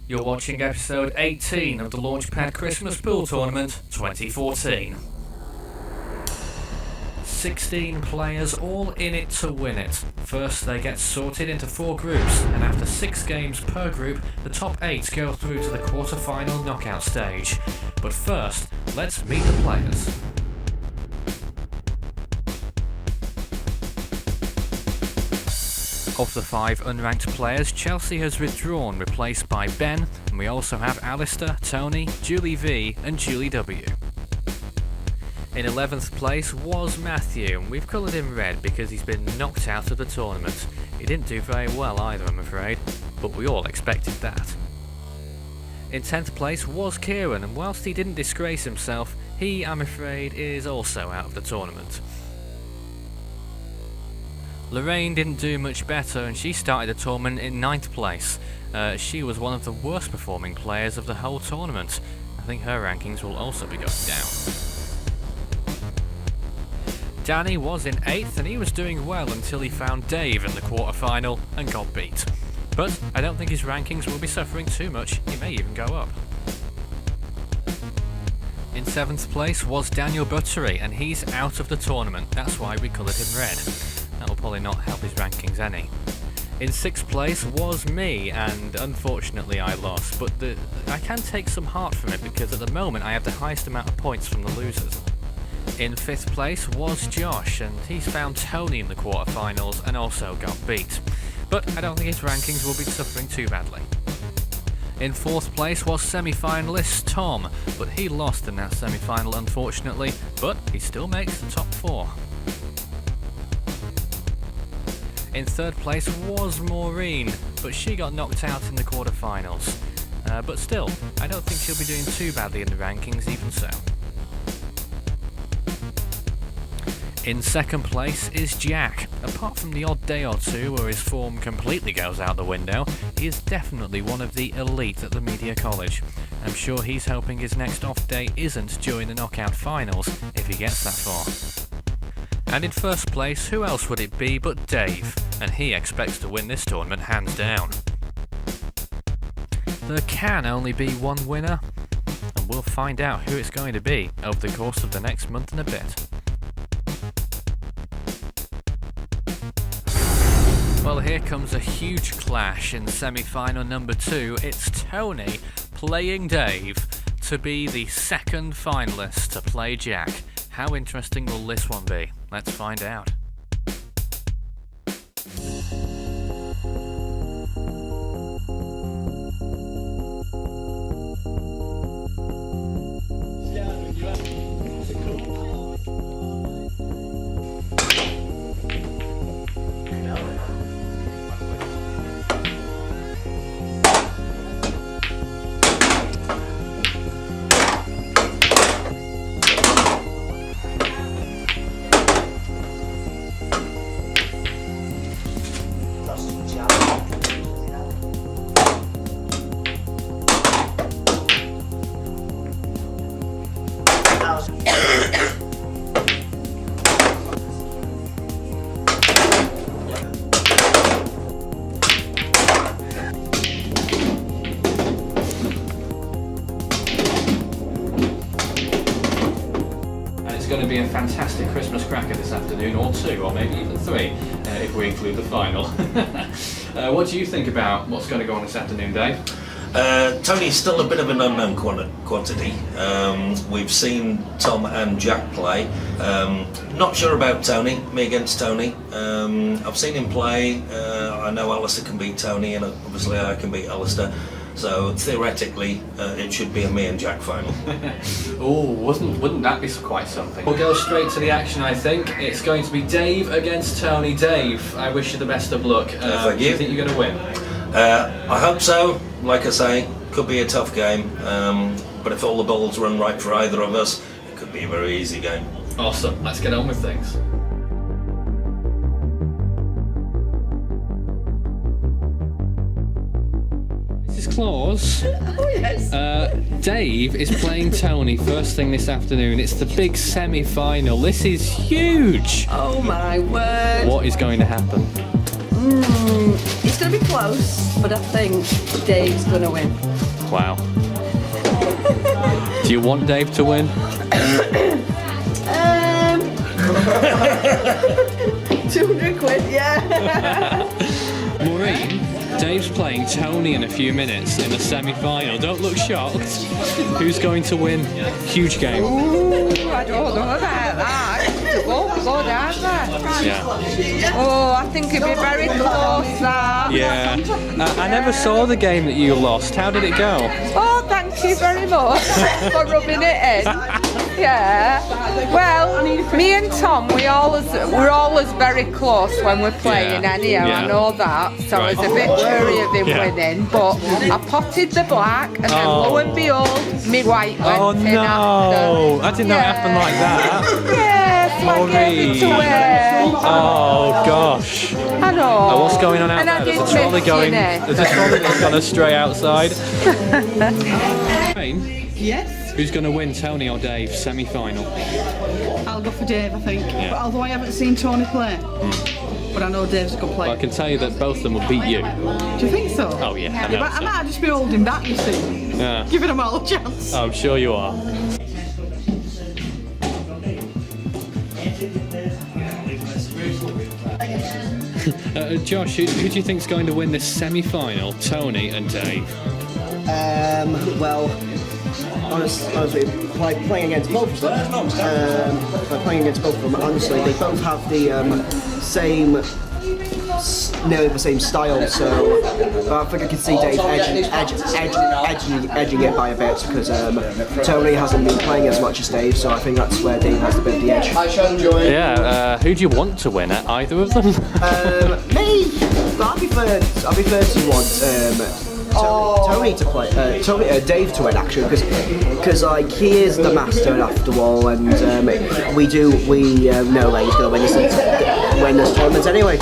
You're watching episode 18 of the Launchpad Christmas Pool Tournament 2014. 16 players all in it to win it. First they get sorted into 4 groups, and after 6 games per group, the top 8 go through to the quarter-final knockout stage. But first, let's meet the players. Of the 5 unranked players, Chelsea has withdrawn, replaced by Ben, and we also have Alistair, Tony, Julie V and Julie W. In 11th place was Matthew, and we've coloured him red because he's been knocked out of the tournament. He didn't do very well either, I'm afraid, but we all expected that. In 10th place was Kieran, and whilst he didn't disgrace himself, he, I'm afraid, is also out of the tournament. Lorraine didn't do much better, and she started the tournament in 9th place. She was one of the worst performing players of the whole tournament. I think her rankings will also be going down. Danny was in 8th, and he was doing well until he found Dave in the quarter-final and got beat. But I don't think his rankings will be suffering too much, he may even go up. In 7th place was Daniel Buttery, and he's out of the tournament, that's why we coloured him red. That will probably not help his rankings any. In 6th place was me, and unfortunately I lost, but I can take some heart from it because at the moment I have the highest amount of points from the losers. In 5th place was Josh, and he's found Tony in the quarterfinals and also got beat. But I don't think his rankings will be suffering too badly. In 4th place was semi-finalist Tom, but he lost in that semi-final unfortunately, but he still makes the top 4. In 3rd place was Maureen, but she got knocked out in the quarterfinals. But still, I don't think she'll be doing too badly in the rankings even so. In 2nd place is Jack. Apart from the odd day or two where his form completely goes out the window, he is definitely one of the elite at the Media College. I'm sure he's hoping his next off day isn't during the knockout finals, if he gets that far. And in 1st place, who else would it be but Dave? And he expects to win this tournament hands down. There can only be one winner, and we'll find out who it's going to be over the course of the next month and a bit. Well, here comes a huge clash in semi-final number 2. It's Tony playing Dave to be the 2nd finalist to play Jack. How interesting will this one be? Let's find out. It's going to be a fantastic Christmas cracker this afternoon, or 2, or maybe even 3, if we include the final. What do you think about what's going to go on this afternoon, Dave? Tony's still a bit of an unknown quantity. We've seen Tom and Jack play. Not sure about Tony, me against Tony. I've seen him play. I know Alistair can beat Tony, and obviously I can beat Alistair. So theoretically, it should be a me and Jack final. Oh, wouldn't that be quite something? We'll go straight to the action, I think. It's going to be Dave against Tony. Dave, I wish you the best of luck. Thank you. Do you think you're going to win? I hope so. Like I say, could be a tough game. But if all the balls run right for either of us, it could be a very easy game. Awesome. Let's get on with things. Claus. Oh yes. Dave is playing Tony first thing this afternoon. It's the big semi-final. This is huge. Oh my word. What is going to happen? It's going to be close, but I think Dave's going to win. Wow. Do you want Dave to win? 200 quid, yeah. Maureen, Dave's playing Tony in a few minutes in the semi-final. Don't look shocked. Who's going to win? Huge game. Ooh, I don't know about that. Both go down there. Yeah. Oh, I think it'd be very close there. Yeah. I never saw the game that you lost. How did it go? Oh, thank you very much for rubbing it in. Yeah. Well, me and Tom, we're always very close when we're playing. Yeah. Anyhow, Yeah. I know that. So I was a bit worried of him winning, but I potted the black, and then lo and behold, me white went in no! after. I didn't know it happened like that. Yes, I gave it to her. Oh gosh. I know. Oh, what's going on out And I there? did There's a trolley miss, going. you know. There's a trolley that's gone astray outside. Yes, Who's going to win, Tony or Dave? Semi-final. I'll go for Dave, I think. Yeah. But although I haven't seen Tony play, but I know Dave's a good player. Well, I can tell you that both of them will beat you. Do you think so? Oh yeah, I Yeah, know. but I might just be holding back, you see. Yeah. Giving them all a chance. I'm sure you are. Josh, who do you think's going to win this semi-final? Tony and Dave. Well, honestly, playing against both of them, honestly, they both have the nearly the same style. So I think I can see Dave edging it by a bit because Tony hasn't been playing as much as Dave. So I think that's where Dave has a bit of the edge. Yeah. Who do you want to win? Either of them? Me, I'd be fair to want Tony to play, Dave to win actually, because like he is the master after all, and we know that he's going to win this tournament anyway.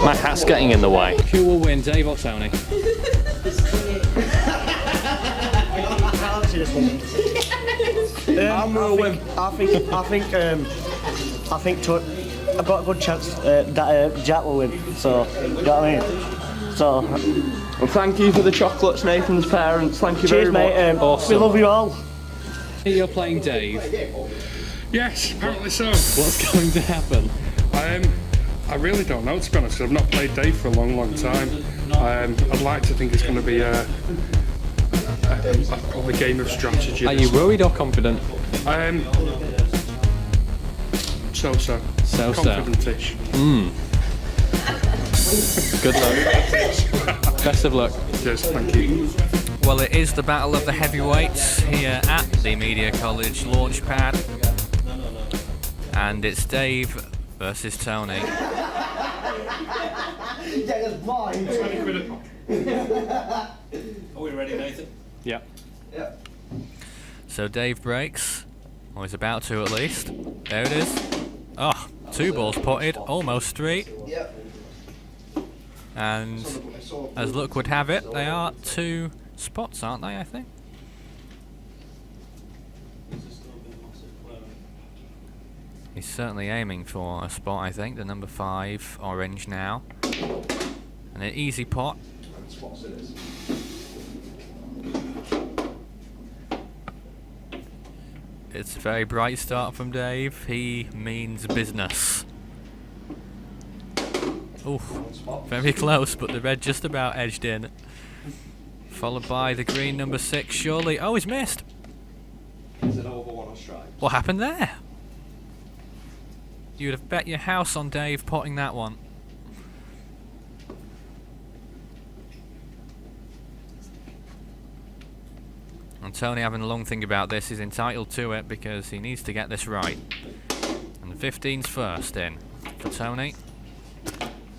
My hat's getting in the way. Who will win, Dave or Tony? I'm gonna win. I think I've got a good chance that Jack will win. So, you know what I mean? So, Well, thank you for the chocolates, Nathan's parents. Thank you cheers, very much. mate. Awesome. We love you all. You're playing Dave. Yes, apparently so. What's going to happen? I really don't know, to be honest, 'cause I've not played Dave for a long, long time. I'd like to think it's going to be a game of strategy. Are you worried or confident? So-so. So-so. Confident-ish. Good luck. Best of luck. Yes, thank you. Well, it is the battle of the heavyweights here at the Media College Launchpad. And it's Dave versus Tony. Are we ready, Nathan? Yeah. So Dave breaks. Or he's about to at least. There it is. Oh, 2 balls potted, almost 3. And as luck would have it, they are 2 spots, aren't they, I think? He's certainly aiming for a spot, I think. The number 5, orange now. And an easy pot. It's a very bright start from Dave. He means business. Oof, very close, but the red just about edged in. Followed by the green number 6, surely. Oh, he's missed. Is it over one or strike? What happened there? You'd have bet your house on Dave potting that one. And Tony having a long think about this, is entitled to it because he needs to get this right. And 15's first in for Tony.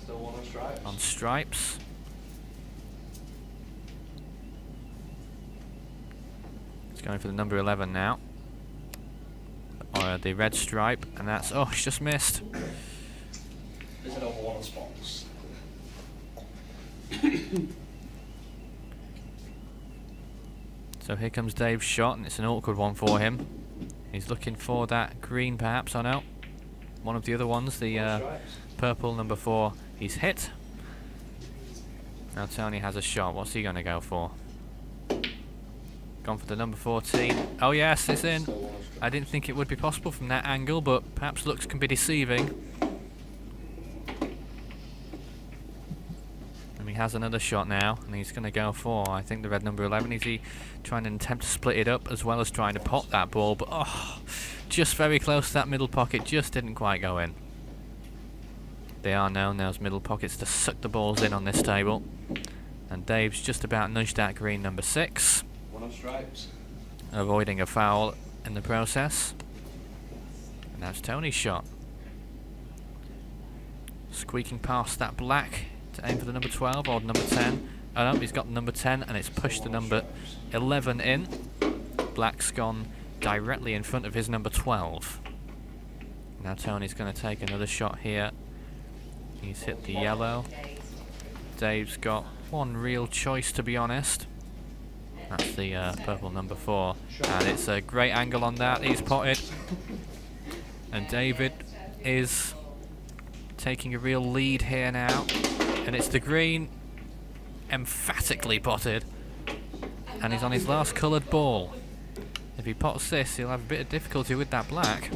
Still one on strike. On stripes. He's going for the number 11 now. Or the red stripe, and that's, oh, he's just missed. Is it over one on spots? So here comes Dave's shot, and it's an awkward one for him. He's looking for that green, perhaps, or no? One of the other ones, the purple number 4, he's hit. Now Tony has a shot. What's he going to go for? gone for the number 14. Oh yes, it's in. I didn't think it would be possible from that angle, but perhaps looks can be deceiving. And he has another shot now, and he's going to go for, I think, the red number 11. Is he trying to attempt to split it up as well as trying to pot that ball? But oh, just very close to that middle pocket, just didn't quite go in. They are known, those middle pockets, to suck the balls in on this table. And Dave's just about nudged that green number 6. One on stripes. Avoiding a foul in the process. And that's Tony's shot. Squeaking past that black to aim for the number 12 or number 10. Oh no, he's got the number 10 and it's pushed the number 11 in. Black's gone directly in front of his number 12. Now Tony's going to take another shot here. He's hit the yellow. Dave's got one real choice, to be honest. That's the purple number 4. And it's a great angle on that. He's potted. And David is taking a real lead here now. And it's the green, emphatically potted. And he's on his last coloured ball. If he pots this, he'll have a bit of difficulty with that black.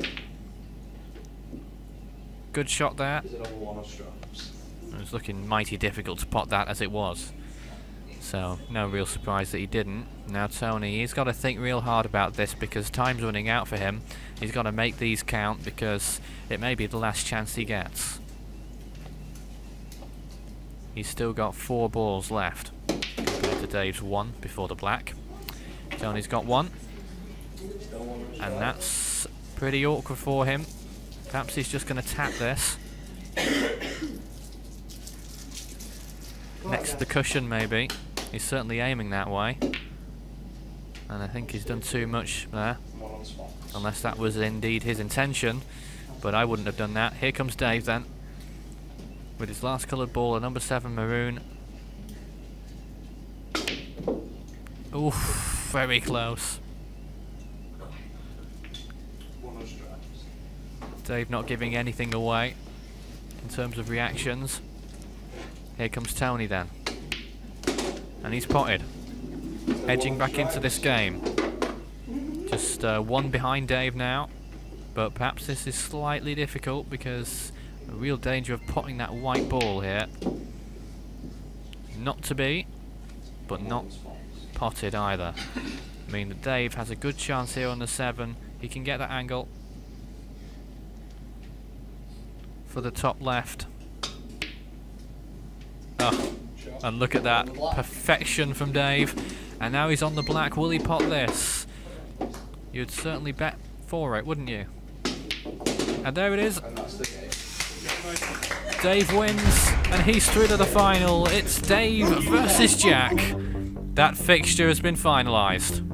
Good shot there. It was looking mighty difficult to pot that as it was. So, no real surprise that he didn't. Now Tony, he's got to think real hard about this because time's running out for him. He's got to make these count because it may be the last chance he gets. He's still got 4 balls left compared to Dave's 1 before the black. Tony's got 1. And that's pretty awkward for him. Perhaps he's just going to tap this. Next to the cushion, maybe. He's certainly aiming that way. And I think he's done too much there. Unless that was indeed his intention. But I wouldn't have done that. Here comes Dave then. With his last coloured ball, a number 7 maroon. Oof, very close. Dave not giving anything away in terms of reactions. Here comes Tony then. And he's potted. Edging back into this game. Just 1 behind Dave now. But perhaps this is slightly difficult because a real danger of potting that white ball here. Not to be, but not potted either. I mean that Dave has a good chance here on the 7. He can get that angle for the top left. Oh, and look at that perfection from Dave. And now he's on the black. Will he pot this? You'd certainly bet for it, wouldn't you? And there it is. Dave wins, and he's through to the final. It's Dave versus Jack. That fixture has been finalised.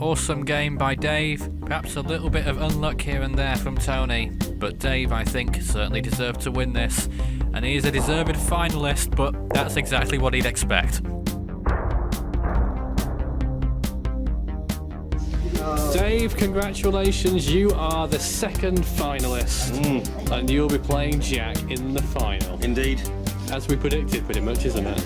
Awesome game by Dave. Perhaps a little bit of unluck here and there from Tony. But Dave, I think, certainly deserved to win this. And he is a deserved finalist, but that's exactly what he'd expect. Dave, congratulations, you are the 2nd finalist. And you'll be playing Jack in the final. Indeed. As we predicted, pretty much, isn't it?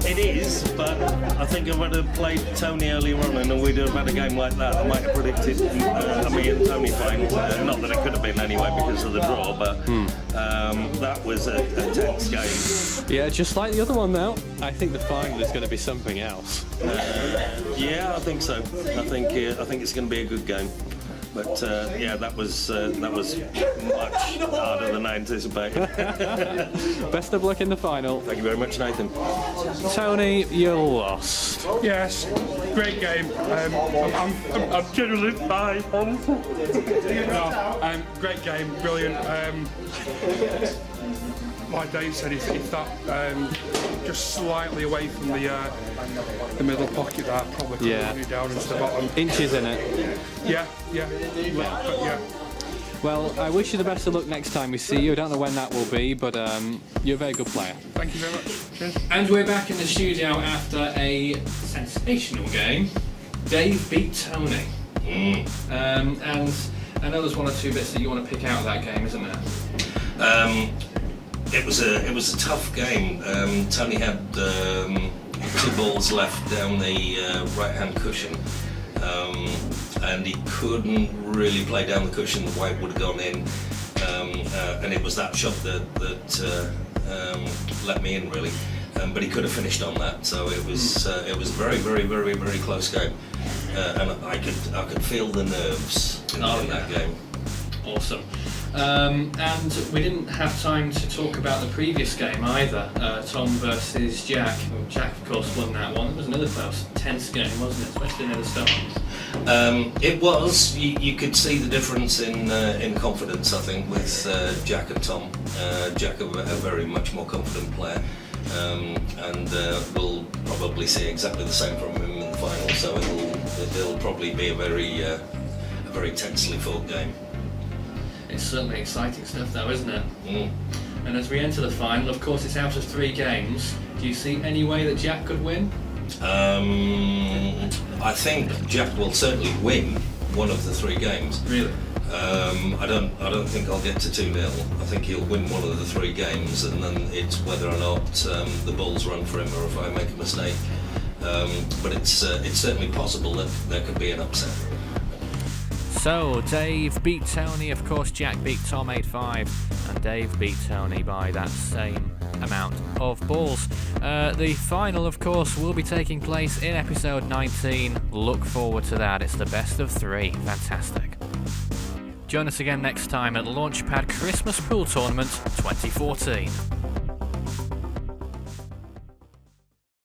It is, but I think if I'd have played Tony earlier on and we'd have had a game like that, I might have predicted me and Tony playing. Not that it could have been anyway because of the draw, but that was a tense game. Yeah, just like the other one now. I think the final is going to be something else. Yeah, I think so. I think it's going to be a good game. But yeah, that was much harder than I anticipated. Best of luck in the final. Thank you very much, Nathan. Tony, you lost. Yes, great game. I'm genuinely fine. Great game, brilliant. Like Dave said, if that just slightly away from the middle pocket, that probably could have you down into the bottom. Inches in it. Yeah. Well, I wish you the best of luck next time we see you. I don't know when that will be, but you're a very good player. Thank you very much. Cheers. And we're back in the studio after a sensational game. Dave beat Tony. And I know there's 1 or 2 bits that you want to pick out of that game, isn't there? It was a tough game. Tony had 2 balls left down the right-hand cushion, and he couldn't really play down the cushion the way it would have gone in, and it was that shot that let me in really. But he could have finished on that, so it was very, very, very, very close game, and I could feel the nerves in that game. Awesome. And we didn't have time to talk about the previous game either, Tom versus Jack. Well, Jack, of course, won that one. It was another close, tense game, wasn't it? Especially near the start. It was. You could see the difference in confidence, I think, with Jack and Tom. Jack a very much more confident player, and we'll probably see exactly the same from him in the final. So it'll probably be a very tensely fought game. It's certainly exciting stuff though, isn't it? And as we enter the final, of course it's out of 3 games. Do you see any way that Jack could win? I think Jack will certainly win one of the 3 games. Really? I don't think I'll get to 2-0. I think he'll win one of the 3 games, and then it's whether or not the balls run for him or if I make a mistake. But it's certainly possible that there could be an upset. So, Dave beat Tony, of course Jack beat Tom 8-5, and Dave beat Tony by that same amount of balls. The final, of course, will be taking place in episode 19. Look forward to that. It's the best of 3. Fantastic. Join us again next time at Launchpad Christmas Pool Tournament 2014.